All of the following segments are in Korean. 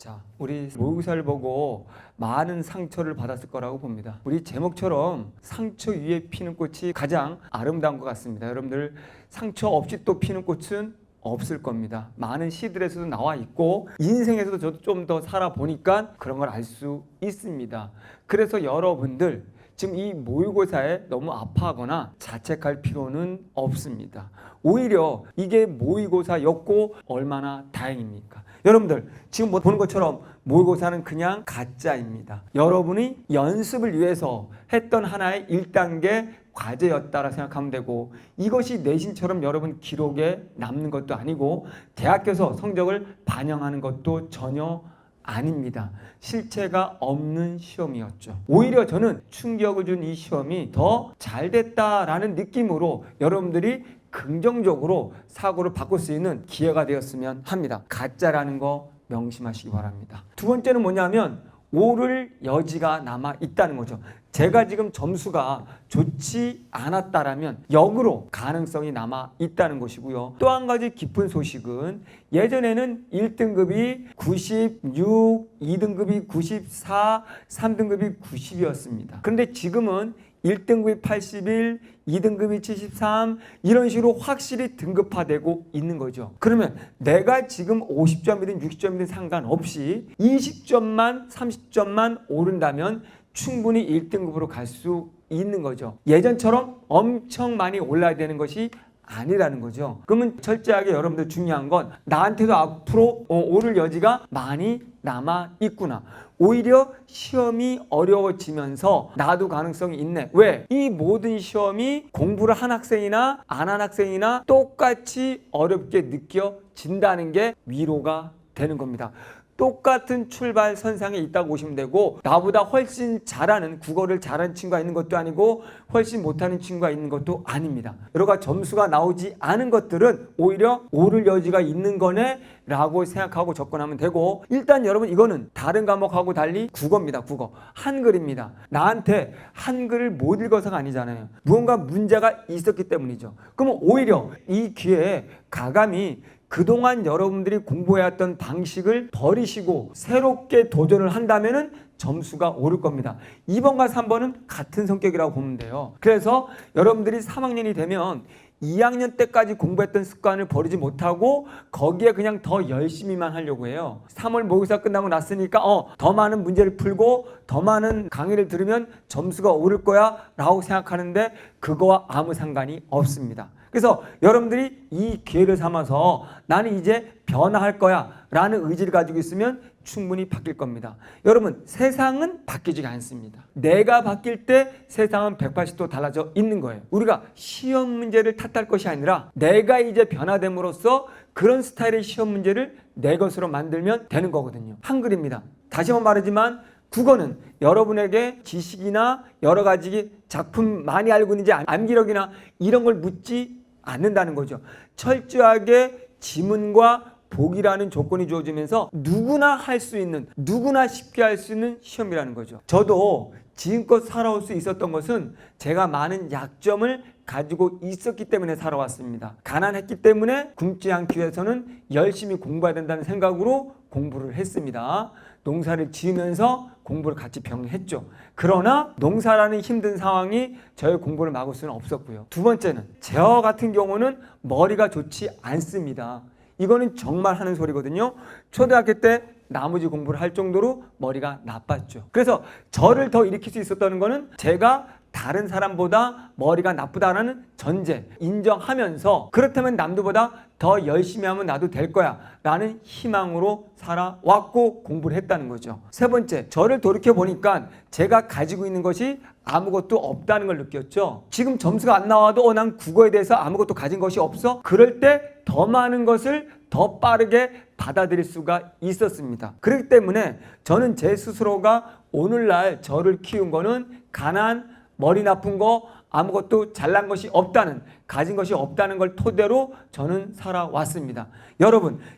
자, 우리 모의고사를 보고 많은 상처를 받았을 거라고 봅니다. 우리 제목처럼 상처 위에 피는 꽃이 가장 아름다운 것 같습니다. 여러분들 상처 없이 또 피는 꽃은 없을 겁니다. 많은 시들에서도 나와 있고 인생에서도 저도 좀 더 살아보니까 그런 걸 알 수 있습니다. 그래서 여러분들 지금 이 모의고사에 너무 아파하거나 자책할 필요는 없습니다. 오히려 이게 모의고사였고 얼마나 다행입니까? 여러분들 지금 보는 것처럼 모의고사는 그냥 가짜입니다. 여러분이 연습을 위해서 했던 하나의 1단계 과제였다라 생각하면 되고, 이것이 내신처럼 여러분 기록에 남는 것도 아니고 대학교에서 성적을 반영하는 것도 전혀 아닙니다. 실체가 없는 시험이었죠. 오히려 저는 충격을 준 이 시험이 더 잘 됐다라는 느낌으로 여러분들이 긍정적으로 사고를 바꿀 수 있는 기회가 되었으면 합니다. 가짜라는 거 명심하시기 바랍니다. 두 번째는 뭐냐면 오를 여지가 남아 있다는 거죠. 제가 지금 점수가 좋지 않았다라면 역으로 가능성이 남아 있다는 것이고요. 또 한 가지 기쁜 소식은 예전에는 1등급이 96, 2등급이 94, 3등급이 90이었습니다. 그런데 지금은 1등급이 81, 2등급이 73 이런 식으로 확실히 등급화되고 있는 거죠. 그러면 내가 지금 50점이든 60점이든 상관없이 20점만 30점만 오른다면 충분히 1등급으로 갈 수 있는 거죠. 예전처럼 엄청 많이 올라야 되는 것이 아니라는 거죠. 그러면 철저하게 여러분들 중요한 건 나한테도 앞으로 오를 여지가 많이 남아 있구나. 오히려 시험이 어려워지면서 나도 가능성이 있네. 왜? 이 모든 시험이 공부를 한 학생이나 안 한 학생이나 똑같이 어렵게 느껴진다는 게 위로가 되는 겁니다. 똑같은 출발선상에 있다고 보시면 되고, 나보다 훨씬 잘하는, 국어를 잘하는 친구가 있는 것도 아니고 훨씬 못하는 친구가 있는 것도 아닙니다. 여러 가지 점수가 나오지 않은 것들은 오히려 오를 여지가 있는 거네 라고 생각하고 접근하면 되고, 일단 여러분 이거는 다른 과목하고 달리 국어입니다. 국어. 한글입니다. 나한테 한글을 못 읽어서가 아니잖아요. 무언가 문제가 있었기 때문이죠. 그러면 오히려 이 기회에 가감히 그동안 여러분들이 공부해왔던 방식을 버리시고 새롭게 도전을 한다면은 점수가 오를 겁니다. 2번과 3번은 같은 성격이라고 보면 돼요. 그래서 여러분들이 3학년이 되면 2학년 때까지 공부했던 습관을 버리지 못하고 거기에 그냥 더 열심히만 하려고 해요. 3월 모의고사 끝나고 났으니까 더 많은 문제를 풀고 더 많은 강의를 들으면 점수가 오를 거야 라고 생각하는데 그거와 아무 상관이 없습니다. 그래서 여러분들이 이 기회를 삼아서 나는 이제 변화할 거야 라는 의지를 가지고 있으면 충분히 바뀔 겁니다. 여러분 세상은 바뀌지 않습니다. 내가 바뀔 때 세상은 180도 달라져 있는 거예요. 우리가 시험 문제를 탓할 것이 아니라 내가 이제 변화됨으로써 그런 스타일의 시험 문제를 내 것으로 만들면 되는 거거든요. 한글입니다. 다시 한번 말하지만 국어는 여러분에게 지식이나 여러 가지 작품 많이 알고 있는지 암기력이나 이런 걸 묻지 않는다는 거죠. 철저하게 지문과 보기라는 조건이 주어지면서 누구나 할 수 있는, 누구나 쉽게 할 수 있는 시험이라는 거죠. 저도 지금껏 살아올 수 있었던 것은 제가 많은 약점을 가지고 있었기 때문에 살아왔습니다. 가난했기 때문에 굶지 않기 위해서는 열심히 공부해야 된다는 생각으로 공부를 했습니다. 농사를 지으면서 공부를 같이 병행했죠. 그러나 농사라는 힘든 상황이 저의 공부를 막을 수는 없었고요. 두 번째는 저 같은 경우는 머리가 좋지 않습니다. 이거는 정말 하는 소리거든요. 초등학교 때 나머지 공부를 할 정도로 머리가 나빴죠. 그래서 저를 더 일으킬 수 있었다는 거는 제가 다른 사람보다 머리가 나쁘다라는 전제 인정하면서, 그렇다면 남들보다 더 열심히 하면 나도 될 거야 라는 희망으로 살아왔고 공부를 했다는 거죠. 세 번째, 저를 돌이켜보니까 제가 가지고 있는 것이 아무것도 없다는 걸 느꼈죠. 지금 점수가 안 나와도 난 국어에 대해서 아무것도 가진 것이 없어? 그럴 때 더 많은 것을 더 빠르게 받아들일 수가 있었습니다. 그렇기 때문에 저는 제 스스로가 오늘날 저를 키운 거는 가난, 머리 나쁜 거, 아무것도 잘난 것이 없다는, 가진 것이 없다는 걸 토대로 저는 살아왔습니다.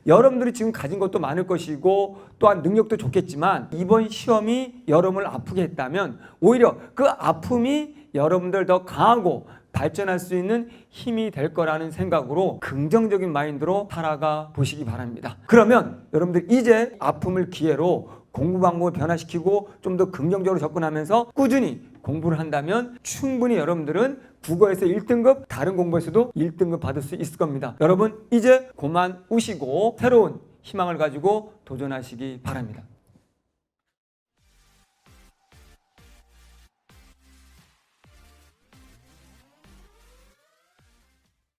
여러분들이 지금 가진 것도 많을 것이고 또한 능력도 좋겠지만 이번 시험이 여러분을 아프게 했다면 오히려 그 아픔이 여러분들 더 강하고 발전할 수 있는 힘이 될 거라는 생각으로 긍정적인 마인드로 살아가 보시기 바랍니다. 그러면 여러분들 이제 아픔을 기회로 공부 방법을 변화시키고 좀 더 긍정적으로 접근하면서 꾸준히 공부를 한다면 충분히 여러분들은 국어에서 1등급, 다른 공부에서도 1등급 받을 수 있을 겁니다. 여러분 이제 그만 우시고 새로운 희망을 가지고 도전하시기 바랍니다.